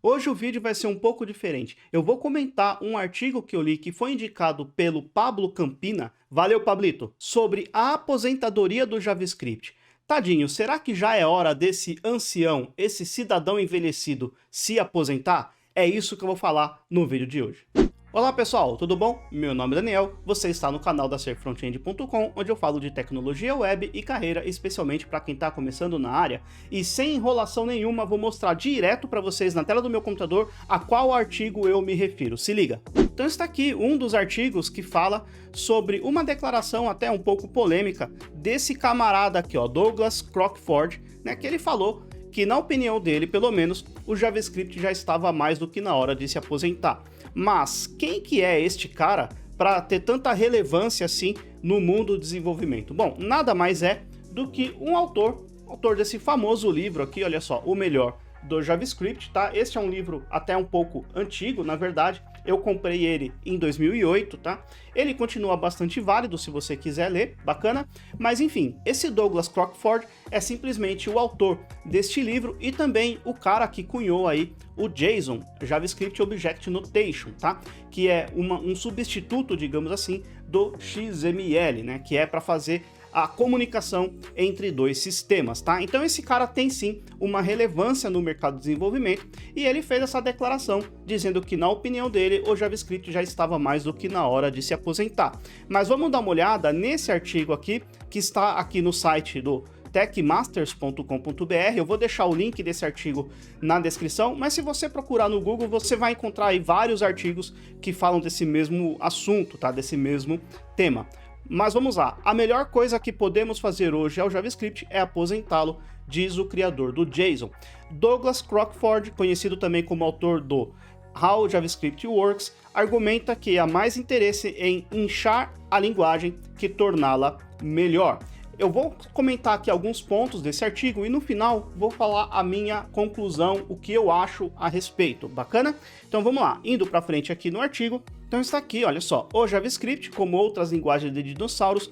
Hoje o vídeo vai ser um pouco diferente. Eu vou comentar um artigo que eu li que foi indicado pelo Pablo Campina, valeu Pablito, sobre a aposentadoria do JavaScript. Tadinho, será que já é hora desse ancião, esse cidadão envelhecido, se aposentar? É isso que eu vou falar no vídeo de hoje. Olá pessoal, tudo bom? Meu nome é Daniel, você está no canal da serfrontend.com, onde eu falo de tecnologia web e carreira, especialmente para quem está começando na área. E sem enrolação nenhuma, vou mostrar direto para vocês na tela do meu computador a qual artigo eu me refiro. Se liga! Então está aqui um dos artigos que fala sobre uma declaração até um pouco polêmica desse camarada aqui, ó, Douglas Crockford, né, que ele falou que, na opinião dele, pelo menos, o JavaScript já estava mais do que na hora de se aposentar. Mas quem que é este cara para ter tanta relevância assim no mundo do desenvolvimento? Bom, nada mais é do que um autor desse famoso livro aqui, olha só, O Melhor do JavaScript, tá? Este é um livro até um pouco antigo, na verdade, eu comprei ele em 2008, tá? Ele continua bastante válido se você quiser ler, bacana? Mas enfim, esse Douglas Crockford é simplesmente o autor deste livro e também o cara que cunhou aí o JSON, JavaScript Object Notation, tá? Que é um substituto, digamos assim, do XML, né? Que é para fazer a comunicação entre dois sistemas, tá? Então esse cara tem sim uma relevância no mercado de desenvolvimento e ele fez essa declaração dizendo que, na opinião dele, o JavaScript já estava mais do que na hora de se aposentar. Mas vamos dar uma olhada nesse artigo aqui, que está aqui no site do techmasters.com.br. Eu vou deixar o link desse artigo na descrição, mas se você procurar no Google, você vai encontrar aí vários artigos que falam desse mesmo assunto, tá? Desse mesmo tema. Mas vamos lá, a melhor coisa que podemos fazer hoje ao JavaScript é aposentá-lo, diz o criador do JSON. Douglas Crockford, conhecido também como autor do How JavaScript Works, argumenta que há mais interesse em inchar a linguagem que torná-la melhor. Eu vou comentar aqui alguns pontos desse artigo e no final vou falar a minha conclusão, o que eu acho a respeito, bacana? Então vamos lá, indo para frente aqui no artigo. Então está aqui, olha só, o JavaScript, como outras linguagens de dinossauros,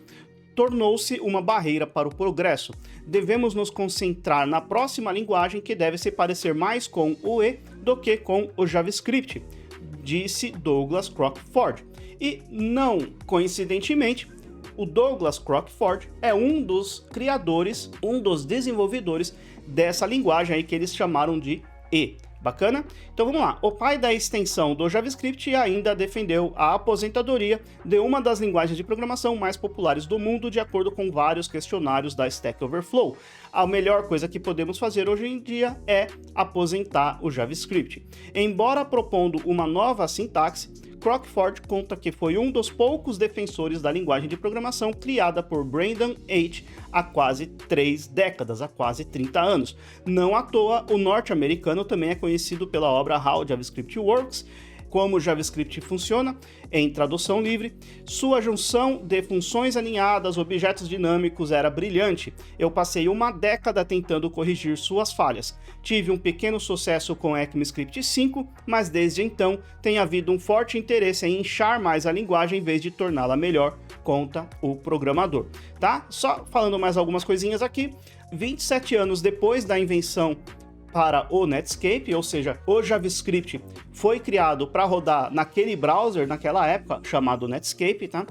tornou-se uma barreira para o progresso. Devemos nos concentrar na próxima linguagem que deve se parecer mais com o E do que com o JavaScript, disse Douglas Crockford. E não coincidentemente, o Douglas Crockford é um dos criadores, um dos desenvolvedores dessa linguagem aí que eles chamaram de E. Bacana? Então vamos lá. O pai da extensão do JavaScript ainda defendeu a aposentadoria de uma das linguagens de programação mais populares do mundo, de acordo com vários questionários da Stack Overflow. A melhor coisa que podemos fazer hoje em dia é aposentar o JavaScript. Embora propondo uma nova sintaxe, Crockford conta que foi um dos poucos defensores da linguagem de programação criada por Brendan Eich há quase 3 décadas, há quase 30 anos. Não à toa, o norte-americano também é conhecido pela obra How JavaScript Works, como o JavaScript funciona, em tradução livre. Sua junção de funções alinhadas, objetos dinâmicos era brilhante. Eu passei uma década tentando corrigir suas falhas. Tive um pequeno sucesso com ECMAScript 5, mas desde então tem havido um forte interesse em inchar mais a linguagem em vez de torná-la melhor, conta o programador. Tá? Só falando mais algumas coisinhas aqui. 27 anos depois da invenção para o Netscape, ou seja, o JavaScript foi criado para rodar naquele browser, naquela época, chamado Netscape, tá?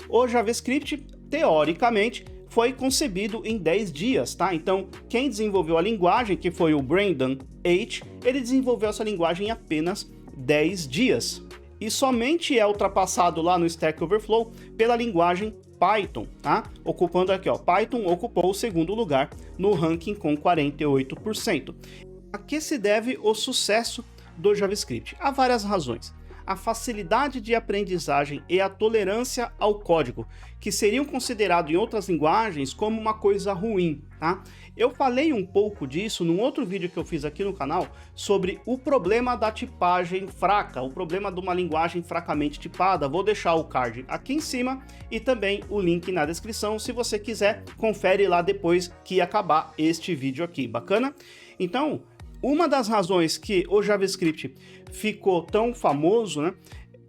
O JavaScript, teoricamente, foi concebido em 10 dias, tá? Então, quem desenvolveu a linguagem, que foi o Brendan Eich, ele desenvolveu essa linguagem em apenas 10 dias. E somente é ultrapassado lá no Stack Overflow pela linguagem Python, tá? Ocupando aqui, ó, Python ocupou o segundo lugar no ranking com 48%. A que se deve o sucesso do JavaScript? Há várias razões. A facilidade de aprendizagem e a tolerância ao código, que seriam considerados em outras linguagens como uma coisa ruim, tá? Eu falei um pouco disso num outro vídeo que eu fiz aqui no canal sobre o problema da tipagem fraca, o problema de uma linguagem fracamente tipada. Vou deixar o card aqui em cima e também o link na descrição. Se você quiser, confere lá depois que acabar este vídeo aqui, bacana? Então, uma das razões que o JavaScript ficou tão famoso, né,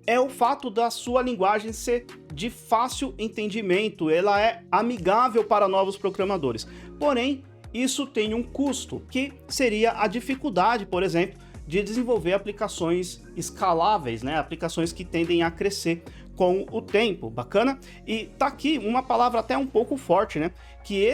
é o fato da sua linguagem ser de fácil entendimento, ela é amigável para novos programadores. Porém, isso tem um custo, que seria a dificuldade, por exemplo, de desenvolver aplicações escaláveis, né? Aplicações que tendem a crescer com o tempo, bacana? E tá aqui uma palavra até um pouco forte, né? Que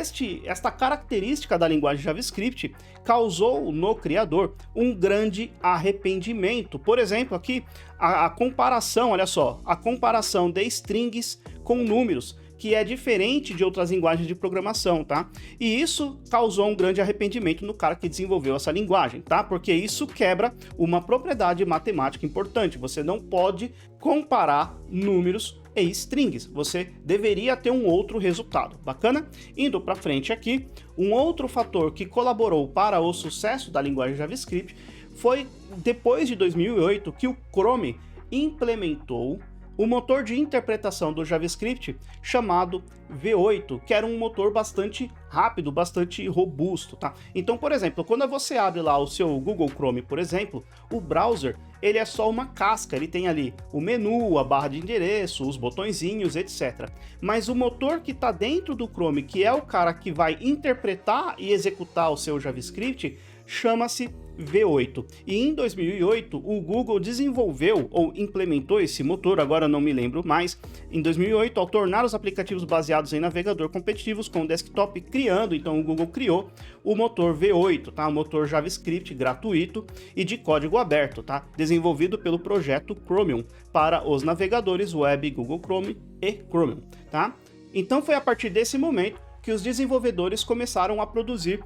esta característica da linguagem JavaScript causou no criador um grande arrependimento. Por exemplo, aqui a comparação, olha só, a comparação de strings com números, que é diferente de outras linguagens de programação, tá? E isso causou um grande arrependimento no cara que desenvolveu essa linguagem, tá? Porque isso quebra uma propriedade matemática importante. Você não pode comparar números e strings. Você deveria ter um outro resultado. Bacana? Indo para frente aqui, um outro fator que colaborou para o sucesso da linguagem JavaScript foi depois de 2008 que o Chrome implementou o motor de interpretação do JavaScript chamado V8, que era um motor bastante rápido, bastante robusto, tá? Então, por exemplo, quando você abre lá o seu Google Chrome, por exemplo, o browser, ele é só uma casca, ele tem ali o menu, a barra de endereço, os botõezinhos, etc. Mas o motor que está dentro do Chrome, que é o cara que vai interpretar e executar o seu JavaScript, chama-se V8. E em 2008, o Google desenvolveu ou implementou esse motor, agora não me lembro mais, em 2008, ao tornar os aplicativos baseados em navegador competitivos com o desktop, então o Google criou o motor V8, tá? Um motor JavaScript gratuito e de código aberto, tá? Desenvolvido pelo projeto Chromium para os navegadores web Google Chrome e Chromium, tá? Então foi a partir desse momento que os desenvolvedores começaram a produzir,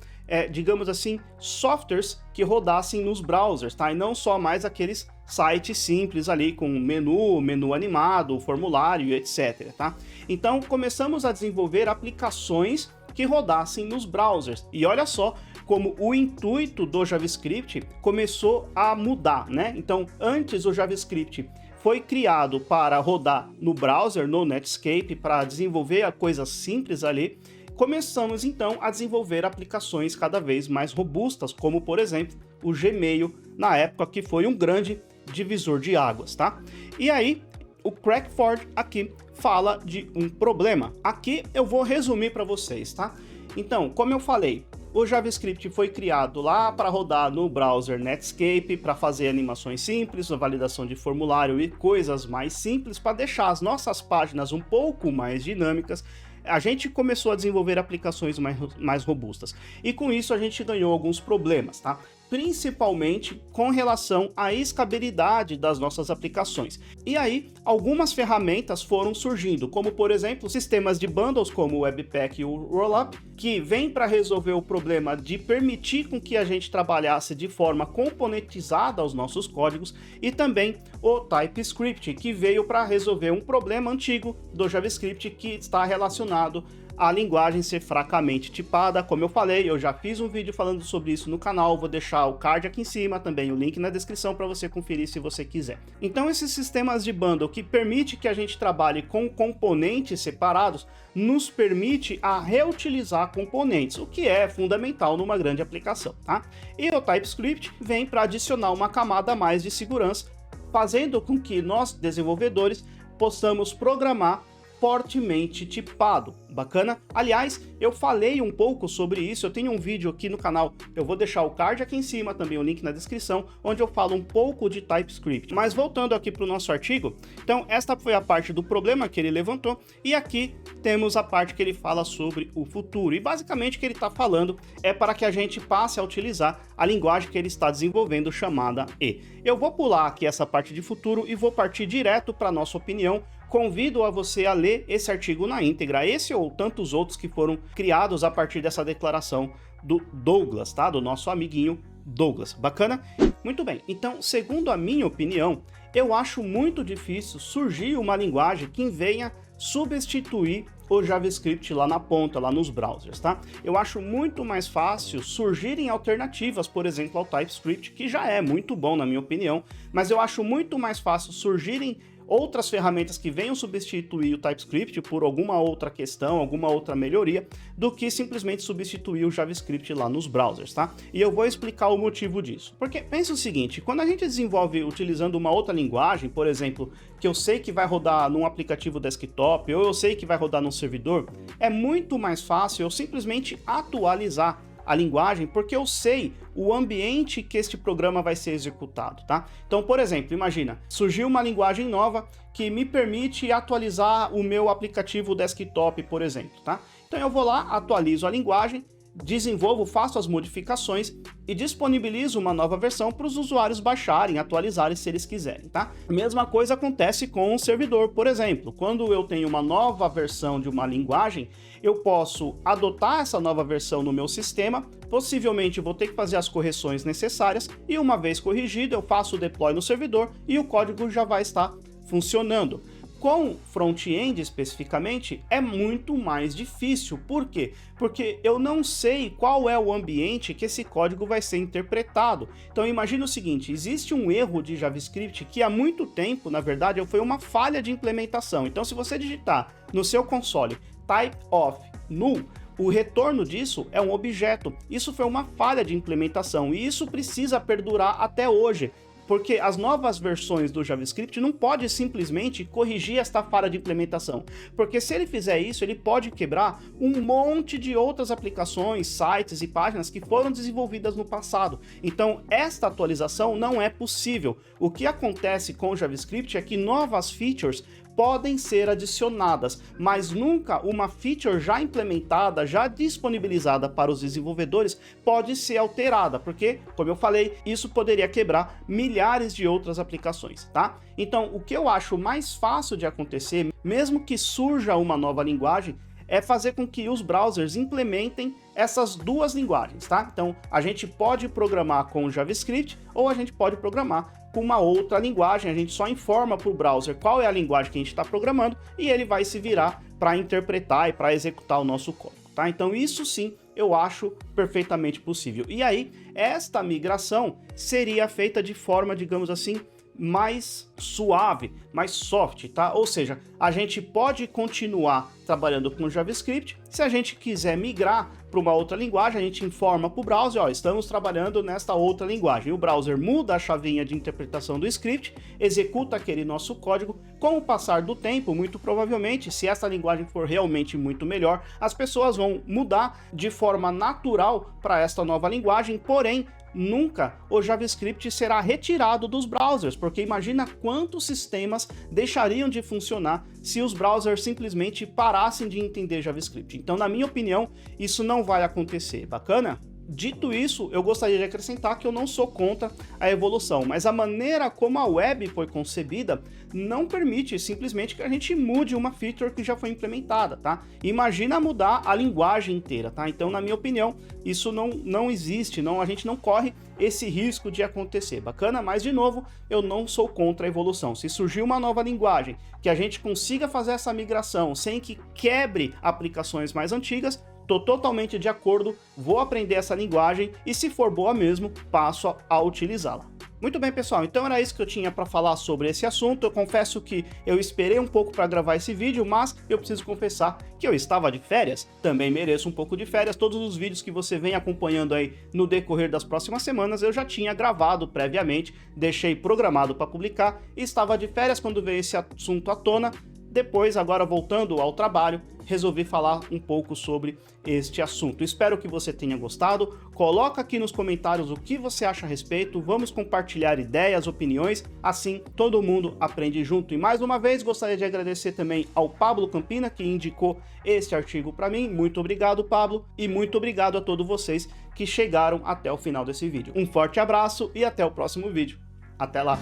digamos assim, softwares que rodassem nos browsers, tá? E não só mais aqueles sites simples ali com menu animado, formulário, etc, tá? Então começamos a desenvolver aplicações que rodassem nos browsers. E olha só como o intuito do JavaScript começou a mudar, né? Então antes o JavaScript foi criado para rodar no browser, no Netscape, para desenvolver coisas simples ali. Começamos então a desenvolver aplicações cada vez mais robustas, como por exemplo o Gmail, na época, que foi um grande divisor de águas, tá? E aí o Crackford aqui fala de um problema. Aqui eu vou resumir para vocês, tá? Então, como eu falei, o JavaScript foi criado lá para rodar no browser Netscape, para fazer animações simples, validação de formulário e coisas mais simples, para deixar as nossas páginas um pouco mais dinâmicas. A gente começou a desenvolver aplicações mais robustas. E com isso a gente ganhou alguns problemas, tá? Principalmente com relação à escalabilidade das nossas aplicações. E aí, algumas ferramentas foram surgindo, como por exemplo, sistemas de bundles como o Webpack e o Rollup, que vêm para resolver o problema de permitir com que a gente trabalhasse de forma componentizada os nossos códigos, e também o TypeScript, que veio para resolver um problema antigo do JavaScript que está relacionado a linguagem ser fracamente tipada. Como eu falei, eu já fiz um vídeo falando sobre isso no canal, vou deixar o card aqui em cima, também o link na descrição para você conferir se você quiser. Então esses sistemas de bundle que permite que a gente trabalhe com componentes separados, nos permite a reutilizar componentes, o que é fundamental numa grande aplicação, tá? E o TypeScript vem para adicionar uma camada a mais de segurança, fazendo com que nós, desenvolvedores, possamos programar fortemente tipado. Bacana? Aliás, eu falei um pouco sobre isso, eu tenho um vídeo aqui no canal, eu vou deixar o card aqui em cima, também o link na descrição, onde eu falo um pouco de TypeScript. Mas voltando aqui para o nosso artigo, então esta foi a parte do problema que ele levantou, e aqui temos a parte que ele fala sobre o futuro. E basicamente o que ele está falando é para que a gente passe a utilizar a linguagem que ele está desenvolvendo, chamada E. Eu vou pular aqui essa parte de futuro e vou partir direto para a nossa opinião. Convido a você a ler esse artigo na íntegra, esse ou tantos outros que foram criados a partir dessa declaração do Douglas, tá? Do nosso amiguinho Douglas. Bacana? Muito bem. Então, segundo a minha opinião, eu acho muito difícil surgir uma linguagem que venha substituir o JavaScript lá na ponta, lá nos browsers, tá? Eu acho muito mais fácil surgirem alternativas, por exemplo, ao TypeScript, que já é muito bom na minha opinião, mas eu acho muito mais fácil surgirem outras ferramentas que venham substituir o TypeScript por alguma outra questão, alguma outra melhoria, do que simplesmente substituir o JavaScript lá nos browsers, tá? E eu vou explicar o motivo disso. Porque pensa o seguinte, quando a gente desenvolve utilizando uma outra linguagem, por exemplo, que eu sei que vai rodar num aplicativo desktop, ou eu sei que vai rodar num servidor, é muito mais fácil eu simplesmente atualizar a linguagem, porque eu sei o ambiente que este programa vai ser executado, tá? Então, por exemplo, imagina, surgiu uma linguagem nova que me permite atualizar o meu aplicativo desktop, por exemplo, tá? Então eu vou lá, atualizo a linguagem, desenvolvo, faço as modificações e disponibilizo uma nova versão para os usuários baixarem, atualizarem se eles quiserem, tá? A mesma coisa acontece com um servidor, por exemplo. Quando eu tenho uma nova versão de uma linguagem, eu posso adotar essa nova versão no meu sistema, possivelmente vou ter que fazer as correções necessárias e uma vez corrigido eu faço o deploy no servidor e o código já vai estar funcionando. Com front-end especificamente é muito mais difícil. Por quê? Porque eu não sei qual é o ambiente que esse código vai ser interpretado. Então imagina o seguinte, existe um erro de JavaScript que há muito tempo, na verdade, foi uma falha de implementação. Então se você digitar no seu console type of null, o retorno disso é um objeto. Isso foi uma falha de implementação e isso precisa perdurar até hoje. Porque as novas versões do JavaScript não pode simplesmente corrigir esta falha de implementação. Porque se ele fizer isso, ele pode quebrar um monte de outras aplicações, sites e páginas que foram desenvolvidas no passado. Então, esta atualização não é possível. O que acontece com o JavaScript é que novas features podem ser adicionadas, mas nunca uma feature já implementada, já disponibilizada para os desenvolvedores pode ser alterada, porque, como eu falei, isso poderia quebrar milhares de outras aplicações, tá? Então, o que eu acho mais fácil de acontecer, mesmo que surja uma nova linguagem, é fazer com que os browsers implementem essas duas linguagens, tá? Então, a gente pode programar com JavaScript ou a gente pode programar com uma outra linguagem, a gente só informa para o browser qual é a linguagem que a gente está programando e ele vai se virar para interpretar e para executar o nosso código, tá? Então, isso sim eu acho perfeitamente possível. E aí, esta migração seria feita de forma, digamos assim, mais suave, mais soft, tá? Ou seja, a gente pode continuar trabalhando com JavaScript. Se a gente quiser migrar para uma outra linguagem, a gente informa para o browser, ó, estamos trabalhando nesta outra linguagem. O browser muda a chavinha de interpretação do script, executa aquele nosso código. Com o passar do tempo, muito provavelmente, se essa linguagem for realmente muito melhor, as pessoas vão mudar de forma natural para esta nova linguagem, porém, nunca o JavaScript será retirado dos browsers, porque imagina quantos sistemas deixariam de funcionar se os browsers simplesmente parassem de entender JavaScript. Então, na minha opinião, isso não vai acontecer. Bacana? Dito isso, eu gostaria de acrescentar que eu não sou contra a evolução, mas a maneira como a web foi concebida não permite simplesmente que a gente mude uma feature que já foi implementada, tá? Imagina mudar a linguagem inteira, tá? Então, na minha opinião, isso não existe, a gente não corre esse risco de acontecer. Bacana? Mas, de novo, eu não sou contra a evolução. Se surgir uma nova linguagem que a gente consiga fazer essa migração sem que quebre aplicações mais antigas, estou totalmente de acordo, vou aprender essa linguagem e, se for boa mesmo, passo a utilizá-la. Muito bem, pessoal, então era isso que eu tinha para falar sobre esse assunto. Eu confesso que eu esperei um pouco para gravar esse vídeo, mas eu preciso confessar que eu estava de férias, também mereço um pouco de férias. Todos os vídeos que você vem acompanhando aí no decorrer das próximas semanas eu já tinha gravado previamente, deixei programado para publicar e estava de férias quando veio esse assunto à tona. Depois, agora voltando ao trabalho, resolvi falar um pouco sobre este assunto. Espero que você tenha gostado. Coloca aqui nos comentários o que você acha a respeito. Vamos compartilhar ideias, opiniões. Assim, todo mundo aprende junto. E mais uma vez, gostaria de agradecer também ao Pablo Campina, que indicou este artigo para mim. Muito obrigado, Pablo. E muito obrigado a todos vocês que chegaram até o final desse vídeo. Um forte abraço e até o próximo vídeo. Até lá!